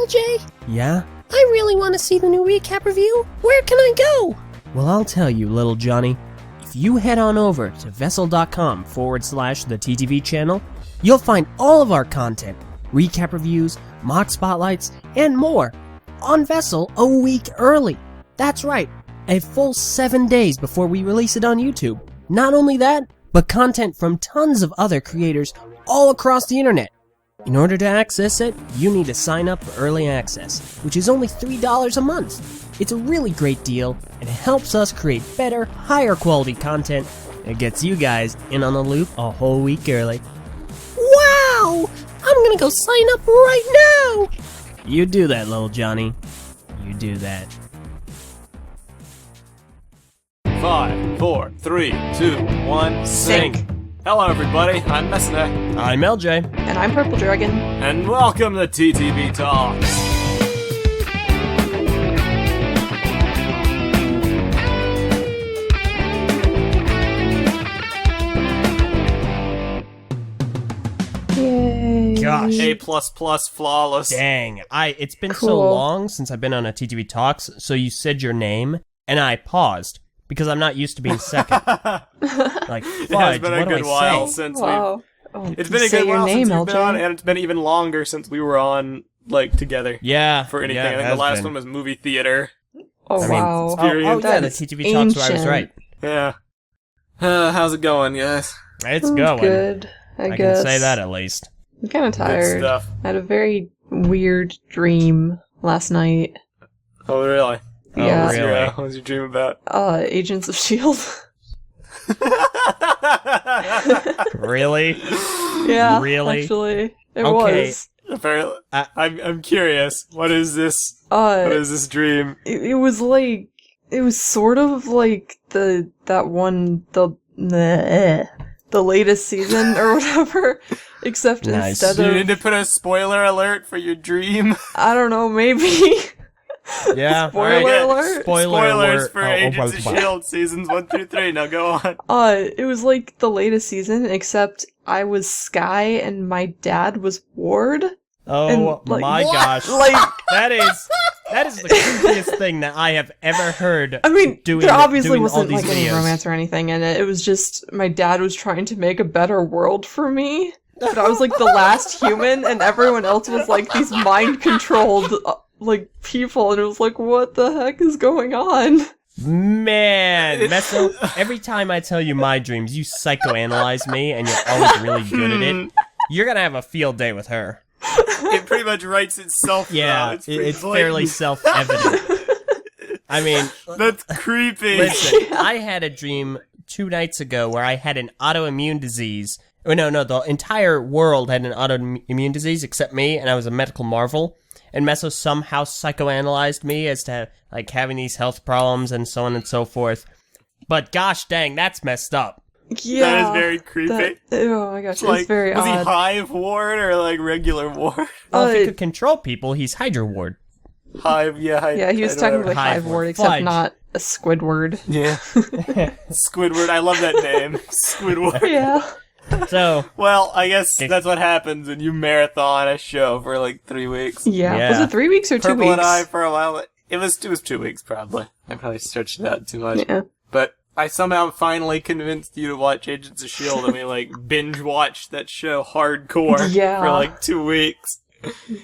Eljay? Yeah? I really want to see the new recap review. Where can I go? Well, I'll tell you, little Johnny. If you head on over to vessel.com/the TTV channel, you'll find all of our content, recap reviews, mock spotlights, and more, on Vessel a week early. That's right, a full 7 days before we release it on YouTube. Not only that, but content from tons of other creators all across the internet. In order to access it, you need to sign up for early access, which is only $3 a month. It's a really great deal, and it helps us create better, higher quality content. It gets you guys in on the loop a whole week early. Wow! I'm gonna go sign up right now! You do that, little Johnny. You do that. 5, 4, 3, 2, 1, sync. Hello everybody, I'm Meso. I'm Eljay. And I'm Prpl Dragon. And welcome to TTV Talks. Yay. Gosh. A++ flawless. Dang. It's been so Cool. long since I've been on a TTV Talks, so you said your name, and I paused, because I'm not used to being second. Like, It has fudge, been a what do good I while say? since Wow. Oh, It's been a say good your while name, since we've been on, Eljay. and it's been even longer since we were on, like, together. Yeah. For anything. yeah, I think the last one was movie theater. Oh, I mean, wow. oh, yeah, the That's TTV Talks where I was right. Yeah. How's it going, guys? It's going. Good, I guess. can say that at least. I'm kind of Good tired. stuff. I had a very weird dream last night. Oh, really? Oh, Yeah. really? What was your dream about? Agents of S.H.I.E.L.D. Really? Yeah, Really? actually. It Okay. was. Apparently, I'm curious. What is this? Uh, What is this dream? it was like, it was sort of like the latest season or whatever, except Nice. instead Do you of, need to put a spoiler alert for your dream? I don't know, maybe. Yeah. Spoiler alright. alert. Spoiler Spoilers alert. for Oh, Agents of oh, S.H.I.E.L.D. seasons 1 through 3. Now go on. It was like the latest season, except I was Sky and my dad was Ward. Oh And, like, my what? gosh. Like, That is the creepiest thing that I have ever heard. I mean, Doing- there obviously doing all wasn't these like any videos. romance or anything in it. It was just my dad was trying to make a better world for me. But I was like the last human, and everyone else was like these mind-controlled like people, and it was like, what the heck is going on? Man, Meso, every time I tell you my dreams, you psychoanalyze me, and you're always really good at it. You're gonna have a field day with her. It pretty much writes itself. Yeah, now. it's pretty fairly blatant. self-evident. I mean, That's creepy. listen, I had a dream 2 nights ago where I had an autoimmune disease. Oh, no, the entire world had an autoimmune disease except me, and I was a medical marvel. And Meso somehow psychoanalyzed me as to, like, having these health problems and so on and so forth. But gosh dang, that's messed up. Yeah, That is very creepy. oh my gosh, Like, it's very was he odd. Hive Ward or like regular Ward? Well, if he Uh, could control people, he's Hydra Ward. Hive, yeah. Hive, Yeah, he was technically Hive Hive Ward, Ward. except Fudge. not a Squidward. Yeah. Squidward, I love that name. Squidward. Yeah. So, Well, I guess that's what happens when you marathon a show for like 3 weeks. Yeah. Yeah. Was it 3 weeks or 2 Prpl weeks? and I for a while. It was 2 weeks probably. I probably stretched it out too much. Yeah. But I somehow finally convinced you to watch Agents of S.H.I.E.L.D. and we like binge watched that show hardcore Yeah. for like 2 weeks.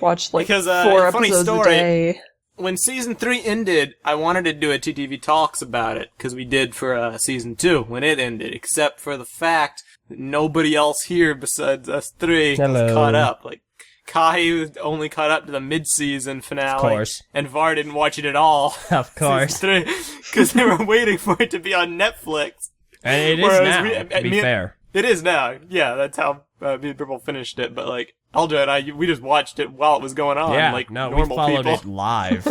Watched like Because, 4 funny episodes story. a day. When season 3 ended, I wanted to do a TTV Talks about it, because we did for season 2 when it ended, except for the fact that nobody else here besides us 3 Hello. was caught up. Like, Kai was only caught up to the mid-season finale. Of course. And Var didn't watch it at all. of course. Season 3, because they were waiting for it to be on Netflix. And it is Whereas now, to be me- fair. It is now. Yeah, that's how me and Prpl finished it, but like, Eljay and I, we just watched it while it was going on, Yeah, like no, we normal followed people. it live.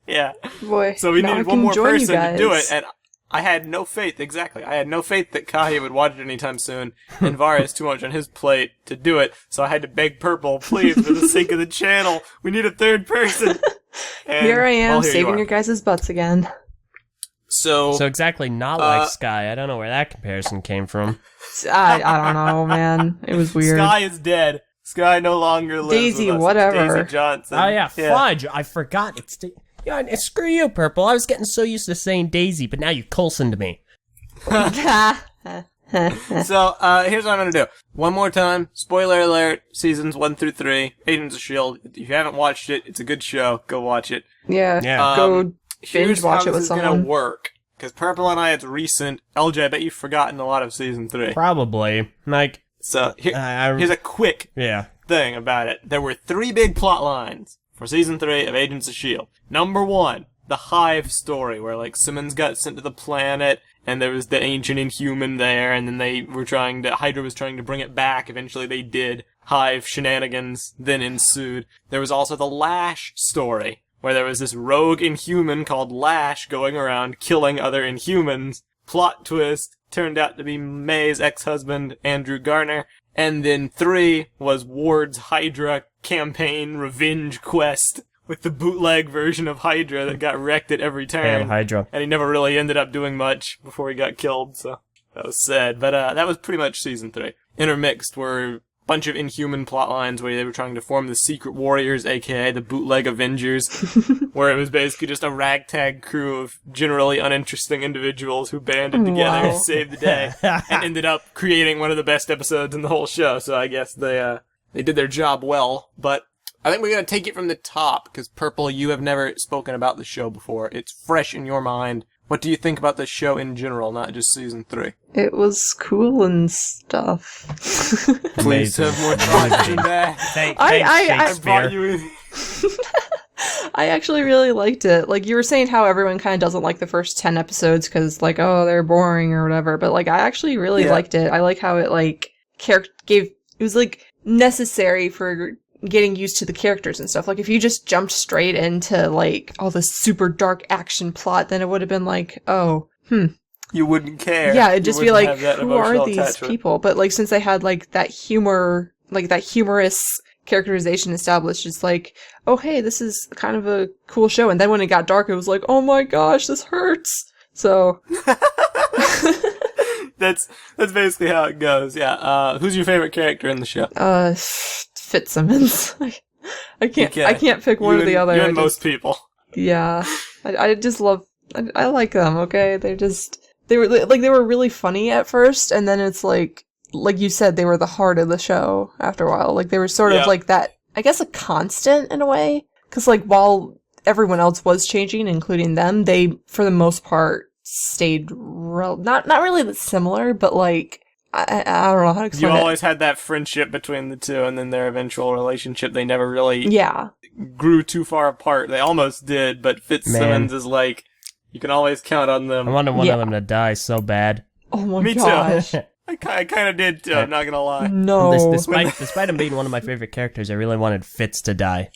Yeah. Boy, So we now needed I one can more join you person to do it, guys. and I had no faith, exactly. I had no faith that Kai would watch it anytime soon, and Var has too much on his plate to do it, so I had to beg Prpl, please, for the sake of the channel, we need a third person. And, Here I am, well, here you saving are. your guys' butts again. So, So exactly not like Sky. I don't know where that comparison came from. I don't know, man. It was weird. Sky is dead. Sky no longer lives Daisy, with us. whatever. Daisy Johnson. Oh yeah, Fudge. I forgot. Yeah, and screw you, Prpl. I was getting so used to saying Daisy, but now you Coulsoned me. So, here's what I'm gonna do. One more time, spoiler alert, seasons 1 through 3, Agents of S.H.I.E.L.D. If you haven't watched it, it's a good show. Go watch it. Yeah, go Here's binge watch how it with this is gonna someone. work. Because Prpl and I, it's recent. Eljay, I bet you've forgotten a lot of season 3. Probably. Like, So, here's a quick thing about it. There were 3 big plot lines for season 3 of Agents of S.H.I.E.L.D. Number 1, the Hive story, where, like, Simmons got sent to the planet, and there was the ancient Inhuman there, and then Hydra was trying to bring it back. Eventually they did. Hive shenanigans then ensued. There was also the Lash story, where there was this rogue Inhuman called Lash going around killing other Inhumans. Plot twist, turned out to be May's ex-husband, Andrew Garner. And then 3 was Ward's Hydra campaign revenge quest, with the bootleg version of Hydra that got wrecked at every turn. Damn Hydra. And he never really ended up doing much before he got killed, so that was sad. But that was pretty much season 3. Intermixed were a bunch of Inhuman plot lines where they were trying to form the Secret Warriors, aka the bootleg Avengers, where it was basically just a ragtag crew of generally uninteresting individuals who banded together to save the day, and ended up creating one of the best episodes in the whole show. So I guess they did their job well, but I think we're going to take it from the top, because Prpl, you have never spoken about the show before. It's fresh in your mind. What do you think about the show in general, not just season 3? It was cool and stuff. Please have more thoughts than that. Thanks, I brought Shakespeare. you in. I actually really liked it. Like, you were saying how everyone kind of doesn't like the first 10 episodes because, like, oh, they're boring or whatever. But, like, I actually really liked it. I like how it, like, it was, like, necessary for getting used to the characters and stuff. Like, if you just jumped straight into, like, all this super dark action plot, then it would have been like, You wouldn't care. yeah, it'd just be like, who are emotional these attachment. people? But, like, since they had, like, that humor, like, that humorous characterization established, it's like, oh, hey, this is kind of a cool show. And then when it got dark, it was like, oh my gosh, this hurts. So... That's basically how it goes, yeah. Who's your favorite character in the show? Fitzsimmons. I can't pick one or the other. You and most people. Yeah. I just love, I like them, okay? They were really funny at first, and then it's like you said, they were the heart of the show after a while. Like, they were sort of like that, I guess, a constant in a way. Because, like, while everyone else was changing, including them, they, for the most part, stayed not really similar, but, like, I don't know how to explain it. You always had that friendship between the two, and then their eventual relationship, they never really grew too far apart. They almost did, but Fitzsimmons is like, you can always count on them. I wanted one of them to die so bad. Oh my Me gosh. too. I kind of did too, I'm not gonna lie. No. Despite him being one of my favorite characters, I really wanted Fitz to die.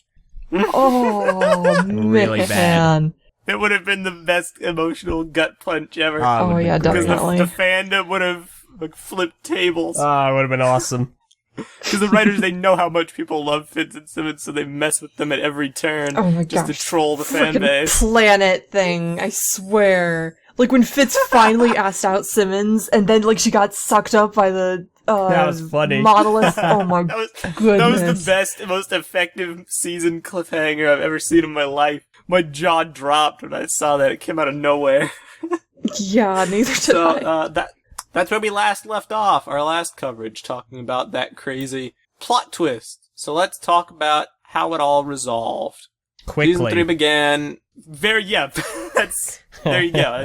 Oh, Really man. bad. It would have been the best emotional gut punch ever. Oh, yeah, because definitely. the fandom would have like flipped tables. Oh, it would have been awesome. Because the writers, they know how much people love Fitz and Simmons, so they mess with them at every turn Oh my just gosh. to troll the fan Frickin' base. planet thing, I swear. Like, when Fitz finally asked out Simmons, and then, like, she got sucked up by the, That was funny. modelist. Oh my That was goodness. the best, most effective season cliffhanger I've ever seen in my life. My jaw dropped when I saw that. It came out of nowhere. Yeah, neither did So, I. that's where we last left off, our last coverage, talking about that crazy plot twist. So let's talk about how it all resolved. Quickly. Season 3 began there you go. That's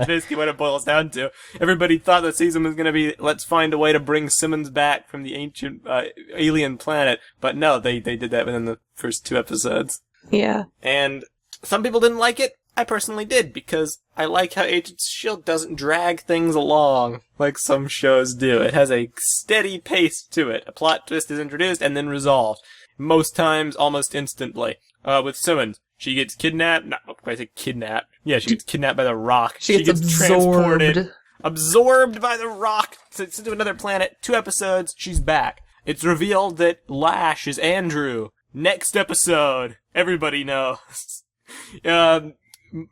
basically what it boils down to. Everybody thought the season was going to be, let's find a way to bring Simmons back from the ancient alien planet. But no, they did that within the first 2 episodes. Yeah. And some people didn't like it. I personally did, because I like how Agents of S.H.I.E.L.D. doesn't drag things along like some shows do. It has a steady pace to it. A plot twist is introduced and then resolved. Most times, almost instantly. With Simmons, she gets kidnapped. Not quite say kidnapped. Yeah, she gets kidnapped by the Rock. She gets absorbed. Absorbed by the Rock to another planet. 2 episodes, she's back. It's revealed that Lash is Andrew. Next episode, everybody knows.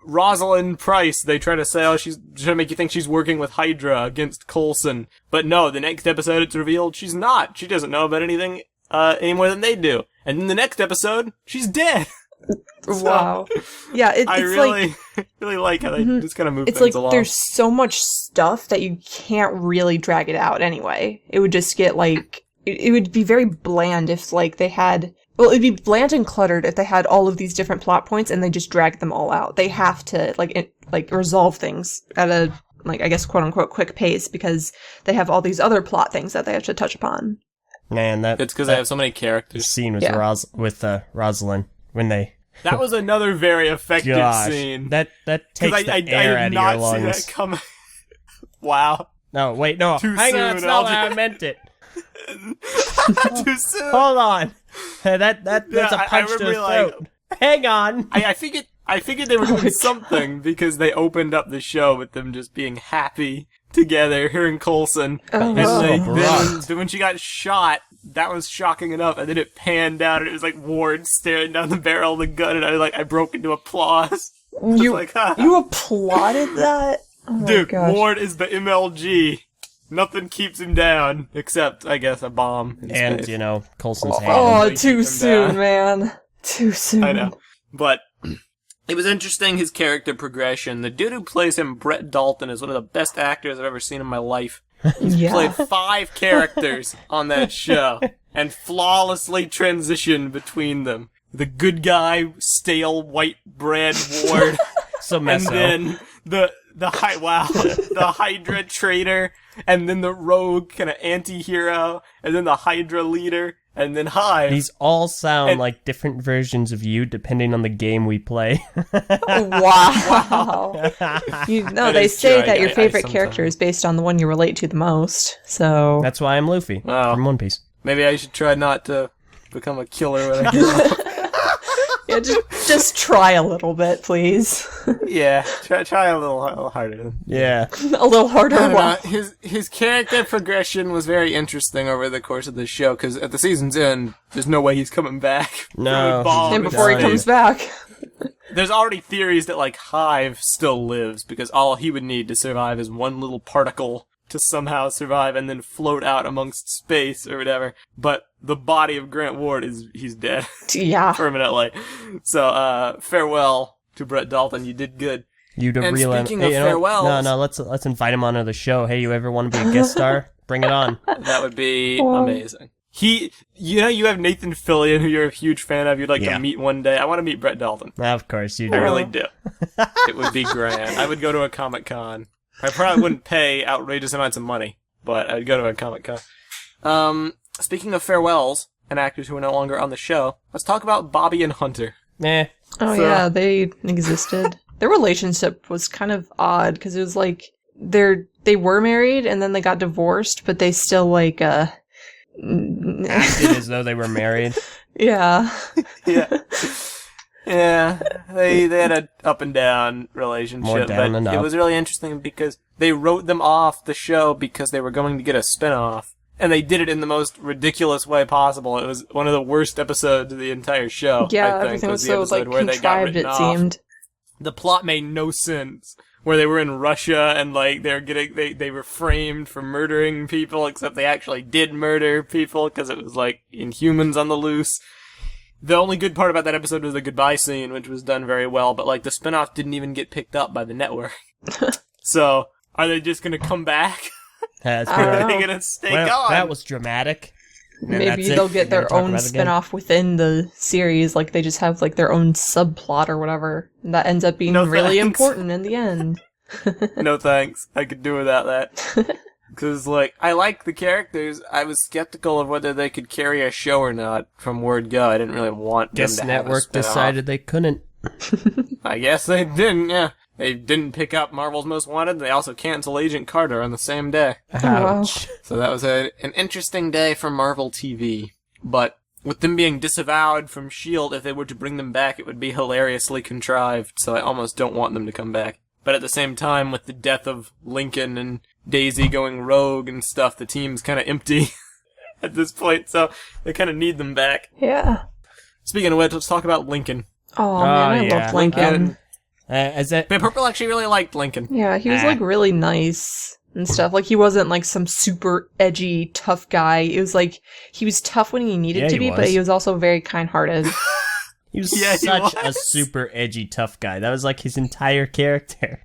Rosalind Price, they try to say, she's trying to make you think she's working with Hydra against Coulson. But no, the next episode it's revealed she's not. She doesn't know about anything any more than they do. And in the next episode, she's dead. Wow. Yeah, it's really, really like how they just kind of move it's things like along. there's so much stuff that you can't really drag it out anyway. It would just get like it would be very bland if like they had it'd be bland and cluttered if they had all of these different plot points and they just dragged them all out. They have to like resolve things at a like I guess quote unquote quick pace because they have all these other plot things that they have to touch upon. Man, it's because they have so many characters. Scene with Rosalind when they. That was another very effective scene. That takes the air out of your lungs. I did not see that coming. Wow. No, wait, no. Hang on, that's not how I meant it. Too soon. Hold on. That's a punch to the throat. Hang on. I figured they were doing something because they opened up the show with them just being happy together, her and Coulson. And then when she got shot, that was shocking enough, and then it panned down, and it was like Ward staring down the barrel of the gun, and I broke into applause. You applauded that? Oh dude, gosh. Ward is the MLG. Nothing keeps him down, except, I guess, a bomb. And, space. you know, Coulson's hand. Oh, too soon, man. Too soon. I know. But it was interesting, his character progression. The dude who plays him, Brett Dalton, is one of the best actors I've ever seen in my life. He's played 5 characters on that show and flawlessly transitioned between them. The good guy, stale white bread Ward. So Meso. And then the Hydra traitor, and then the rogue kind of anti-hero, and then the Hydra leader, and then Hive. These all sound like different versions of you depending on the game we play. Wow. They say that your favorite character is based on the one you relate to the most, so... That's why I'm Luffy from One Piece. Maybe I should try not to become a killer when I grow up. Yeah, just try a little bit, please. Yeah, try a little harder. Yeah. A little harder. His character progression was very interesting over the course of the show, because at the season's end, there's no way he's coming back. No. And before he comes back. There's already theories that, like, Hive still lives, because all he would need to survive is one little particle to somehow survive and then float out amongst space or whatever. But the body of Grant Ward he's dead. Yeah. Permanently. So, farewell to Brett Dalton. You did good. And speaking of farewells... No, let's invite him onto the show. Hey, you ever want to be a guest star? Bring it on. That would be amazing. You have Nathan Fillion, who you're a huge fan of. You'd like to meet one day. I want to meet Brett Dalton. Of course you do. I really do. It would be grand. I would go to a Comic-Con. I probably wouldn't pay outrageous amounts of money, but I'd go to a Comic-Con. Speaking of farewells and actors who are no longer on the show, let's talk about Bobby and Hunter. Oh, yeah, they existed. Their relationship was kind of odd, because it was like, they were married, and then they got divorced, but they still, like, acted as though they were married. Yeah. Yeah. Yeah, they had an up and down relationship, More down than up. It was really interesting because they wrote them off the show because they were going to get a spinoff, and they did it in the most ridiculous way possible. It was one of the worst episodes of the entire show. Yeah, I think, everything was the so episode like where they got contrived. written It off. seemed The plot made no sense. Where they were in Russia and like they were framed for murdering people, except they actually did murder people because it was like Inhumans on the loose. The only good part about that episode was the goodbye scene, which was done very well, but, like, the spinoff didn't even get picked up by the network. So, are they just gonna come back? Or are they gonna stay gone? That was dramatic. maybe they'll get their own spin-off within the series, like they just have, like, their own subplot or whatever. And that ends up being really important in the end. No thanks. I could do without that. Because, like, I like the characters. I was skeptical of whether they could carry a show or not from word go. I didn't really want them to have a network spin-off. decided they couldn't. I guess they didn't, yeah. They didn't pick up Marvel's Most Wanted. They also canceled Agent Carter on the same day. Ouch. So that was an interesting day for Marvel TV. But with them being disavowed from S.H.I.E.L.D., if they were to bring them back, it would be hilariously contrived. So I almost don't want them to come back. But at the same time, with the death of Lincoln and Daisy going rogue and stuff, the team's kind of empty at this point, so they kind of need them back. Yeah. Speaking of which, let's talk about Lincoln. Oh man, I loved Lincoln. Prpl actually really liked Lincoln. Yeah, he was like really nice. and stuff. Like, he wasn't like some super edgy, tough guy. It was like, he was tough when he needed to be, but he was also very kind-hearted. He was Yeah, he such a was. super edgy, tough guy. That was like his entire character.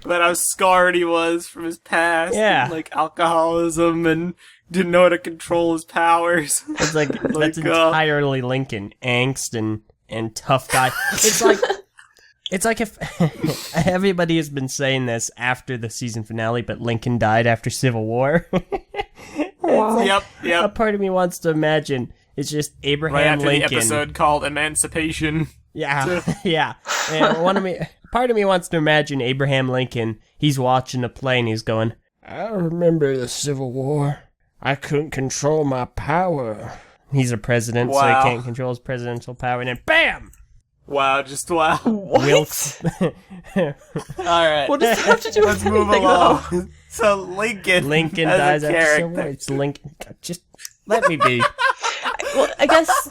But how scarred he was from his past. Yeah. And, like, alcoholism and didn't know how to control his powers. It's like, that's entirely Lincoln. Angst and tough guy. It's like if everybody has been saying this after the season finale, but Lincoln died after Civil War. Wow. Yep. A part of me wants to imagine it's just Abraham Right after Lincoln. the episode called Emancipation. Yeah, yeah. And part of me wants to imagine Abraham Lincoln. He's watching a play and he's going, "I remember the Civil War. I couldn't control my power." He's a president, so he Wow. can't control his presidential power, and then BAM! Wow, just wow. What? Wilkes. Alright. What does that have to do Let's with move anything, along. though? So Lincoln Dies as a after Civil War. character. It's Lincoln. Just let me be. Well, I guess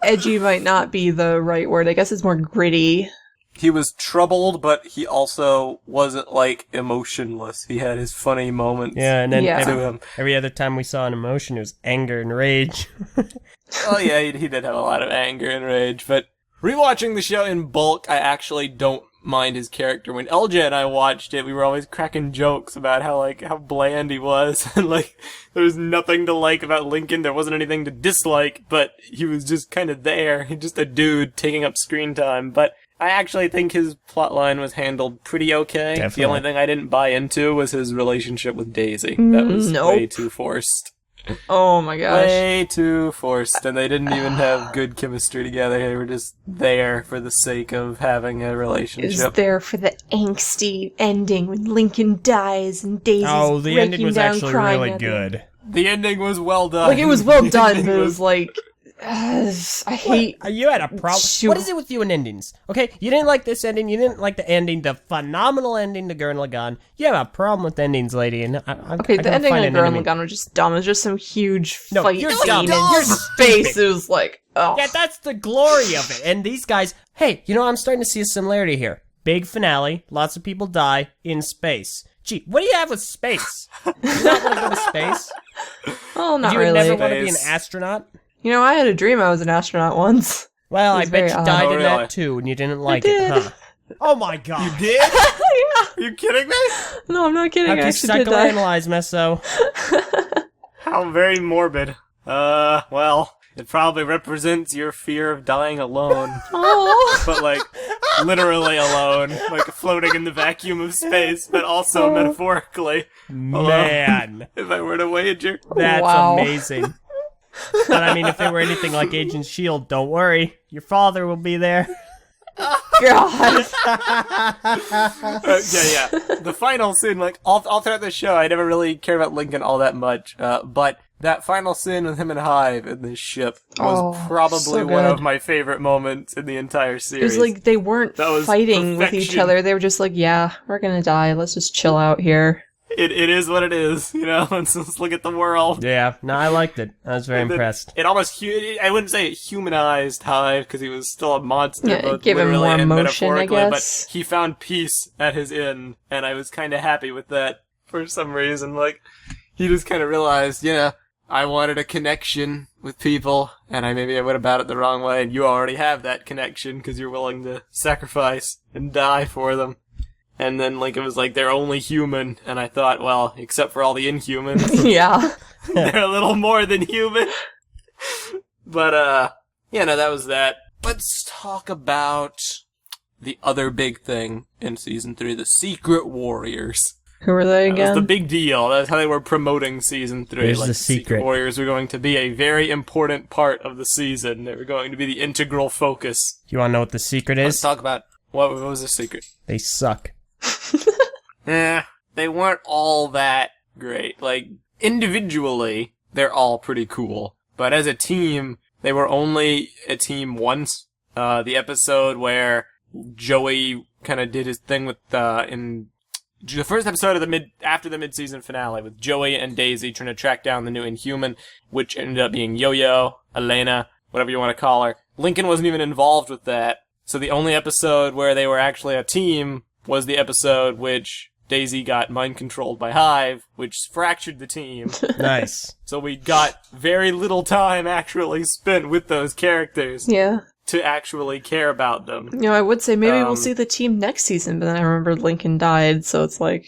edgy might not be the right word. I guess it's more gritty. He was troubled, but he also wasn't, like, emotionless. He had his funny moments. Yeah, and then Yeah. every other time we saw an emotion, it was anger and rage. Oh yeah, he did have a lot of anger and rage, but rewatching the show in bulk, I actually don't mind his character. When Eljay and I watched it, we were always cracking jokes about how bland he was, and like, there was nothing to like about Lincoln, there wasn't anything to dislike, but he was just kind of there. He's just a dude taking up screen time, but I actually think his plotline was handled pretty okay. Definitely. The only thing I didn't buy into was his relationship with Daisy. That was Nope. way too forced. Oh my gosh. Way too forced, and they didn't even have good chemistry together. They were just there for the sake of having a Is relationship. there for the angsty ending when Lincoln dies and Daisy's Oh, the ending breaking was down actually crying really at him. good. The ending was well done. Like, it was well The done, ending but it was like, I hate. You had a problem. Shoot. What is it with you and endings? Okay, you didn't like this ending. You didn't like the ending, the phenomenal ending to Gurren Lagann. You have a problem with endings, lady. And Okay, the ending of Gurren Lagann was just dumb. It was just some huge No, fight you're scene dumb. in You're space. stupid. It was like, oh. Yeah, that's the glory of it. And these guys, hey, you know, I'm starting to see a similarity here. Big finale, lots of people die in space. Gee, what do you have with space? You not want to go to space? Oh, not You would really. never want to be an Space. astronaut? You know, I had a dream I was an astronaut once. Well, It I was bet very you odd. died Oh, in really? that too, and you didn't like it, did. huh? Oh my god. You did? Yeah. Are you kidding me? No, I'm not kidding. How'd I you actually did that. psychoanalyze, Meso? How very morbid. Well, it probably represents your fear of dying alone. Oh. But, like, literally alone. Like, floating in the vacuum of space, but also metaphorically. Man, If I were to wager. that's Wow. amazing. But I mean, if it were anything like Agents S.H.I.E.L.D., don't worry. Your father will be there. God. Yeah. The final scene, like, all throughout the show, I never really cared about Lincoln all that much. But that final scene with him and Hive in this ship was Oh, probably so one of good. my favorite moments in the entire It was series. like they weren't That was fighting with each perfection. other. They were just like, yeah, we're gonna die. Let's just chill out here. It is what it is, you know? Let's look at the world. Yeah, no, I liked it. I was very And then impressed. It almost, I wouldn't say it humanized Hive, because he was still a monster, Yeah, it both gave him literally more and emotion, I metaphorically, guess. but he found peace at his inn, and I was kind of happy with that for some reason. Like, he just kind of realized, you know, I wanted a connection with people, and I went about it the wrong way, and you already have that connection, because you're willing to sacrifice and die for them. And then Lincoln was like, they're only human, and I thought, well, except for all the Inhumans. Yeah. They're a little more than human. But, yeah, no, that was that. Let's talk about the other big thing in Season 3, the Secret Warriors. Who were they That was the again? big deal. That's how they were promoting Season 3. Here's like, the secret. Warriors were going to be a very important part of the season. They were going to be the integral focus. You want to know what the secret Let's is? talk about, what was the secret? They suck. They weren't all that great. Like, individually, they're all pretty cool. But as a team, they were only a team once. The episode where Joey kind of did his thing with, in the first episode of after the mid-season finale, with Joey and Daisy trying to track down the new Inhuman, which ended up being Yo-Yo, Elena, whatever you want to call her. Lincoln wasn't even involved with that. So the only episode where they were actually a team was the episode which Daisy got mind-controlled by Hive, which fractured the team. Nice. So we got very little time actually spent with those characters Yeah. to actually care about them. You know, I would say maybe we'll see the team next season, but then I remember Lincoln died, so it's like...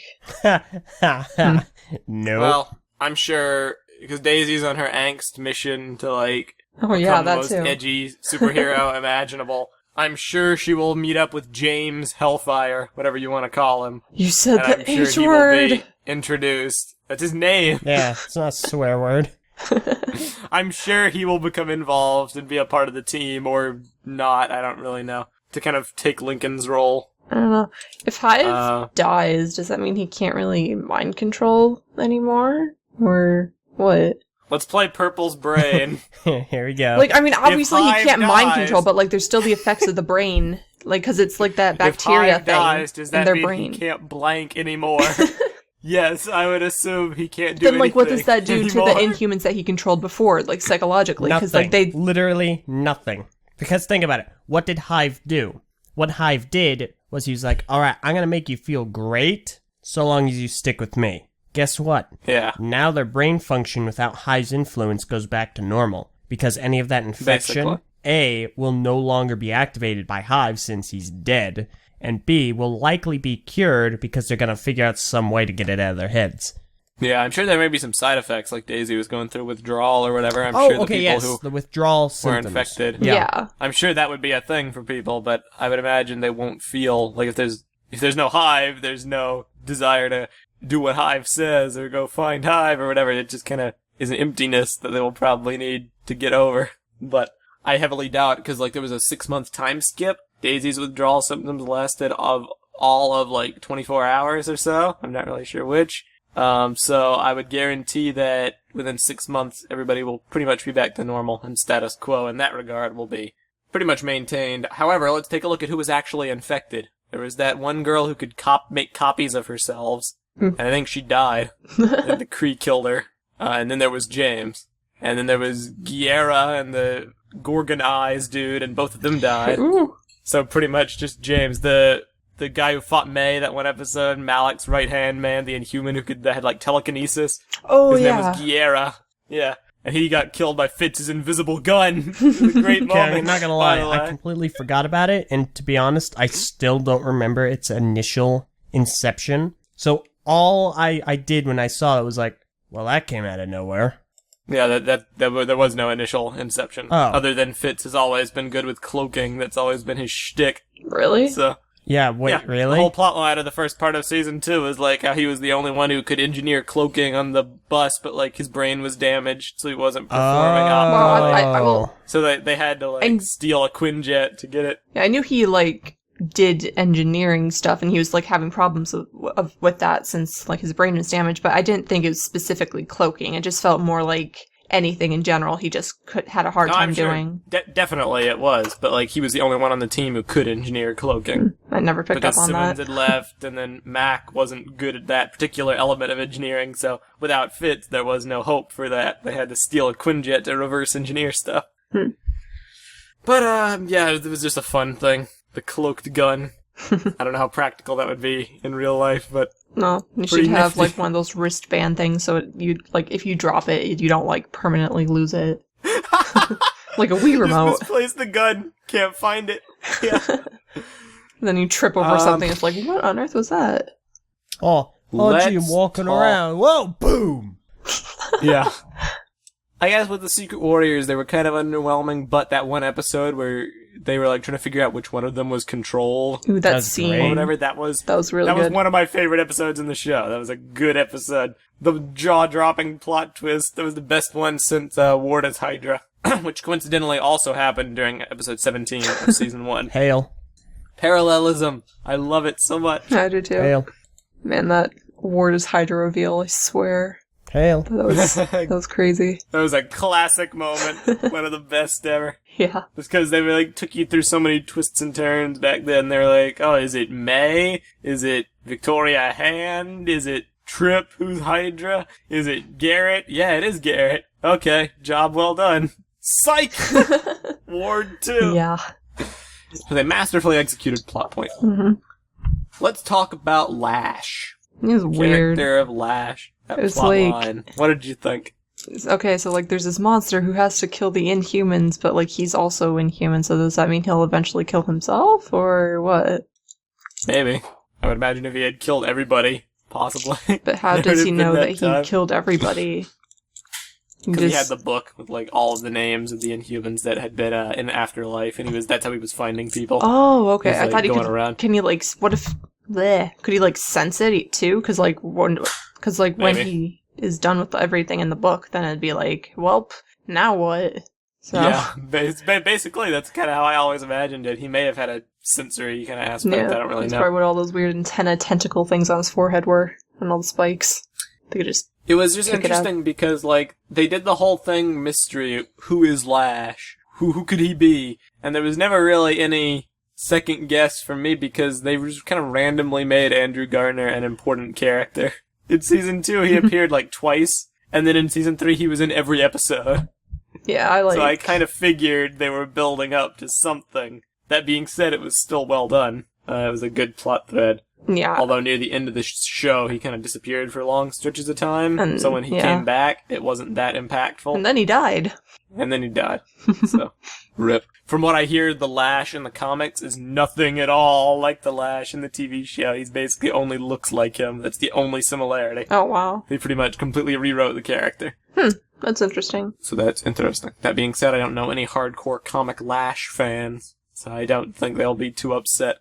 No. Well, I'm sure, because Daisy's on her angst mission to, like, Oh yeah, become the that most too. edgy superhero imaginable. I'm sure she will meet up with James Hellfire, whatever you want to call him. You said And I'm the sure H he will word! be introduced. That's his name. Yeah, it's not a swear word. I'm sure he will become involved and be a part of the team, or not, I don't really know. To kind of take Lincoln's role. I don't know. If Hive dies, does that mean he can't really mind control anymore? Or what? Let's play Prpl's brain. Here we go. Like, I mean, obviously he Hive can't mind dies- control, but, like, there's still the effects of the brain. Like, because it's, like, that bacteria if Hive thing dies, does in that their mean brain. he can't blank anymore? Yes, I would assume he can't do Then, anything like, what does that do to the anymore. Inhumans that he controlled before, like, psychologically? Because, nothing. like, they... Literally nothing. Because think about it. What did Hive do? What Hive did was he was like, alright, I'm gonna make you feel great so long as you stick with me. Guess what? Yeah. Now their brain function without Hive's influence goes back to normal. Because any of that infection, Basically. A, will no longer be activated by Hive since he's dead, and B, will likely be cured because they're gonna figure out some way to get it out of their heads. Yeah, I'm sure there may be some side effects, like Daisy was going through withdrawal or whatever. I'm sure the people who the withdrawal were symptoms. infected. Yeah. I'm sure that would be a thing for people, but I would imagine they won't feel like if there's no Hive, there's no desire to do what Hive says or go find Hive or whatever. It just kind of is an emptiness that they will probably need to get over. But I heavily doubt, because like there was a 6-month time skip. Daisy's withdrawal symptoms lasted of all of like 24 hours or so. I'm not really sure which. So I would guarantee that within 6 months, everybody will pretty much be back to normal, and status quo in that regard will be pretty much maintained. However, let's take a look at who was actually infected. There was that one girl who could make copies of herself, and I think she died. And the Kree killed her. And then there was James. And then there was Guerra and the Gorgon Eyes dude, and both of them died. Ooh. So pretty much just James, the guy who fought May that one episode, Malik's right-hand man, the Inhuman that had like telekinesis. Oh, His name yeah. was Guerra. Yeah. And he got killed by Fitz's invisible gun. It was a great Okay, moment. I'm not gonna by lie, the way. I completely forgot about it, and to be honest, I still don't remember its initial inception. So all I did when I saw it was like, well, that came out of nowhere. Yeah, there was no initial inception. Oh. Other than Fitz has always been good with cloaking. That's always been his shtick. Really? So, Yeah, wait, yeah, really? the whole plotline of the first part of season 2 is like how he was the only one who could engineer cloaking on the bus, but like his brain was damaged, so he wasn't performing optimally. Well, I will... So they had to like And- steal a Quinjet to get it. Yeah, I knew he, like, did engineering stuff, and he was, like, having problems with that since, like, his brain was damaged, but I didn't think it was specifically cloaking. It just felt more like anything in general he just had a hard No, time I'm sure. doing. Definitely it was, but like he was the only one on the team who could engineer cloaking. I never picked Because up on Simmons that. had left, and then Mac wasn't good at that particular element of engineering, so without Fitz, there was no hope for that. They had to steal a Quinjet to reverse engineer stuff. But, yeah, it was just a fun thing. The cloaked gun. I don't know how practical that would be in real life, but No, you Pretty should have, nifty. like, one of those wristband things so you like, if you drop it, you don't, like, permanently lose it. Like a Wii just remote. misplaced the gun, can't find it. Yeah. Then you trip over something, it's like, what on earth was that? Oh, gee, Let's walking talk- around. Whoa, boom! Yeah. I guess with the Secret Warriors, they were kind of underwhelming, but that one episode where they were like trying to figure out which one of them was Control Ooh, that That's scene. great. or whatever, that was Really that was good. one of my favorite episodes in the show. That was a good episode. The jaw-dropping plot twist, that was the best one since Ward as Hydra, which coincidentally also happened during episode 17 of season 1. Hail. Parallelism. I love it so much. I do too. Hail. Man, that Ward is Hydra reveal, I swear. Hail. That was crazy. That was a classic moment. One of the best ever. Yeah. Just because they like took you through so many twists and turns back then. They're like, oh, is it May? Is it Victoria Hand? Is it Trip, who's Hydra? Is it Garrett? Yeah, it is Garrett. Okay, job well done. Psych! Ward 2. Yeah. So they masterfully executed plot point. Mm-hmm. Let's talk about Lash. It was weird. Character of Lash. That It's plot like- line. What did you think? Okay, so like there's this monster who has to kill the Inhumans, but like he's also inhuman, so does that mean he'll eventually kill himself, or what? Maybe. I would imagine if he had killed everybody, possibly. But how There does would he have know been that he time. killed everybody? Because he had the book with like all of the names of the Inhumans that had been in Afterlife, and that's how he was finding people. Oh, okay. He's, I like, thought he going could. around. Can he like? What if? Bleh, could he like sense it too? Because like when Maybe. he is done with everything in the book, then it'd be like, welp, now what? So Yeah, basically that's kind of how I always imagined it. He may have had a sensory kind of aspect. I don't really that's know. probably what all those weird antenna tentacle things on his forehead were, and all the spikes. They could just. It was just Pick it up. interesting because, like, they did the whole thing mystery. Who is Lash? Who could he be? And there was never really any second guess from me because they just kind of randomly made Andrew Garner an important character. In season 2, he appeared like twice, and then in season 3, he was in every episode. Yeah, I like. So I kind of figured they were building up to something. That being said, it was still well done. It was a good plot thread. Yeah. Although near the end of the show, he kind of disappeared for long stretches of time. And- So when he yeah. came back, it wasn't that impactful. And then he died. And then he died. So, rip. From what I hear, the Lash in the comics is nothing at all like the Lash in the TV show. He's basically only looks like him. That's the only similarity. Oh wow, They pretty much completely rewrote the character. that's interesting. So that's interesting. That being said, I don't know any hardcore comic Lash fans, so I don't think they'll be too upset.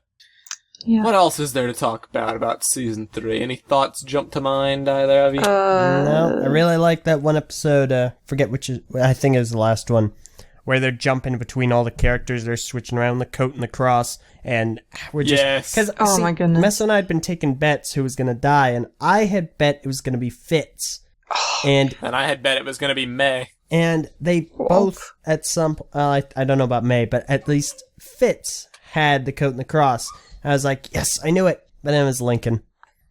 Yeah. What else is there to talk about season 3? Any thoughts jump to mind, either of you? No, I really like that one episode, forget which is, I think it was the last one, where they're jumping between all the characters, they're switching around the coat and the cross, and we're just... Yes. Cause, Oh see, my goodness. Meso and I had been taking bets who was going to die, and I had bet it was going to be Fitz. And And I had bet it was going to be May. they both, at some... I don't know about May, but at least Fitz had the coat and the cross. I was like, yes, I knew it. But then it was Lincoln.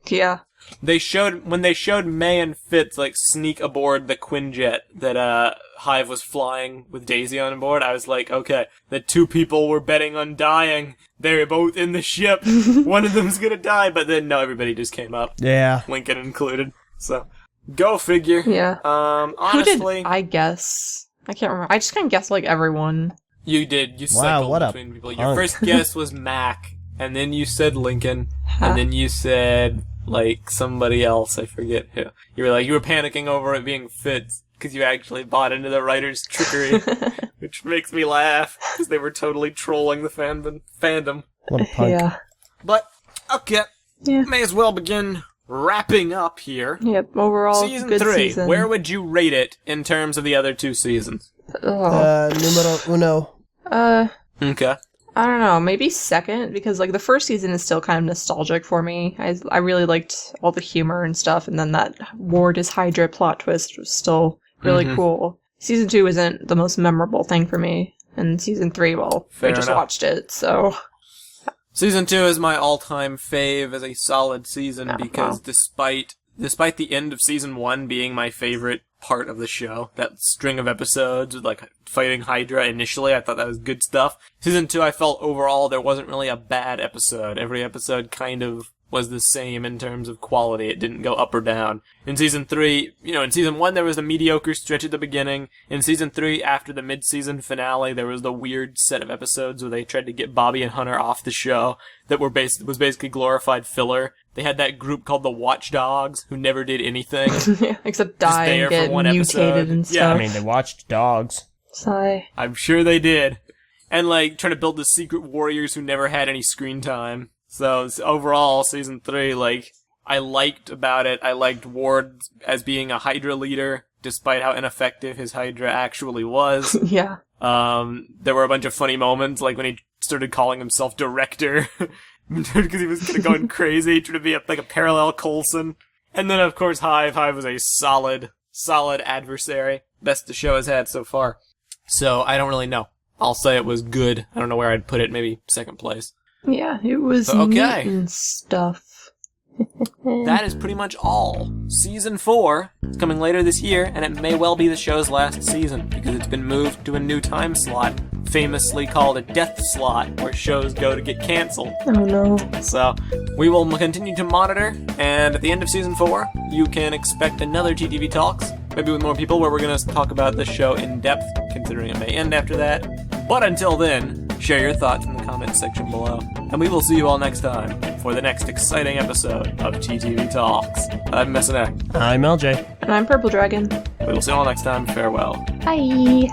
Yeah. When they showed May and Fitz, like, sneak aboard the Quinjet that, Hive was flying with Daisy on board, I was like, okay, the two people were betting on dying. They're both in the ship. One of them's gonna die, but then, no, everybody just came up. Yeah. Lincoln included. So, go figure. Yeah. Honestly, Who did I guess? I can't remember. I just kind of guessed like everyone. you did. You Wow, cycled what a between people. Your punk. first guess was Mac, and then you said Lincoln, and then you said, like, somebody else. I forget who. You were panicking over it being Fitz, because you actually bought into the writer's trickery, which makes me laugh, because they were totally trolling the fandom. What a punk. Yeah. But, okay, Yeah. may as well begin wrapping up here. Yep. Overall, Season good 3, season. where would you rate it in terms of the other two seasons? Numero uno. Okay. I don't know, maybe second, because like the first season is still kind of nostalgic for me. I really liked all the humor and stuff, and then that Ward is Hydra plot twist was still really cool. Season 2 isn't the most memorable thing for me, and season 3, well, Fair I just enough. watched it, so Season 2 is my all-time fave as a solid season because wow. despite the end of season 1 being my favorite part of the show, that string of episodes with like fighting Hydra initially, I thought that was good stuff. Season 2, I felt overall there wasn't really a bad episode. Every episode kind of was the same in terms of quality. It didn't go up or down. In season 3, in season 1 there was a mediocre stretch at the beginning. In season 3, after the mid-season finale, there was the weird set of episodes where they tried to get Bobby and Hunter off the show that was basically glorified filler. They had that group called the Watchdogs who never did anything. yeah, except die there and for get one mutated episode. and Yeah, stuff. I mean, they watched dogs. Sigh. I'm sure they did. And like trying to build the secret warriors who never had any screen time. So overall, season 3, like, I liked about it. I liked Ward as being a Hydra leader, despite how ineffective his Hydra actually was. Yeah. There were a bunch of funny moments, like when he started calling himself Director, because he was kind of going crazy, trying to be like a parallel Coulson. And then, of course, Hive. Hive was a solid adversary. Best the show has had so far. So, I don't really know. I'll say it was good. I don't know where I'd put it, maybe second place. Yeah, it was Okay. neat and stuff. that is pretty much all. Season 4 is coming later this year, and it may well be the show's last season, because it's been moved to a new time slot, famously called a death slot, where shows go to get canceled. Oh no. So, we will continue to monitor, and at the end of Season 4, you can expect another TTV Talks, maybe with more people, where we're going to talk about the show in depth, considering it may end after that. But until then, share your thoughts in the comments section below, and we will see you all next time for the next exciting episode of TTV Talks. I'm Meso. I'm Eljay. And I'm Purple Dragon. We will see you all next time. Farewell. Bye.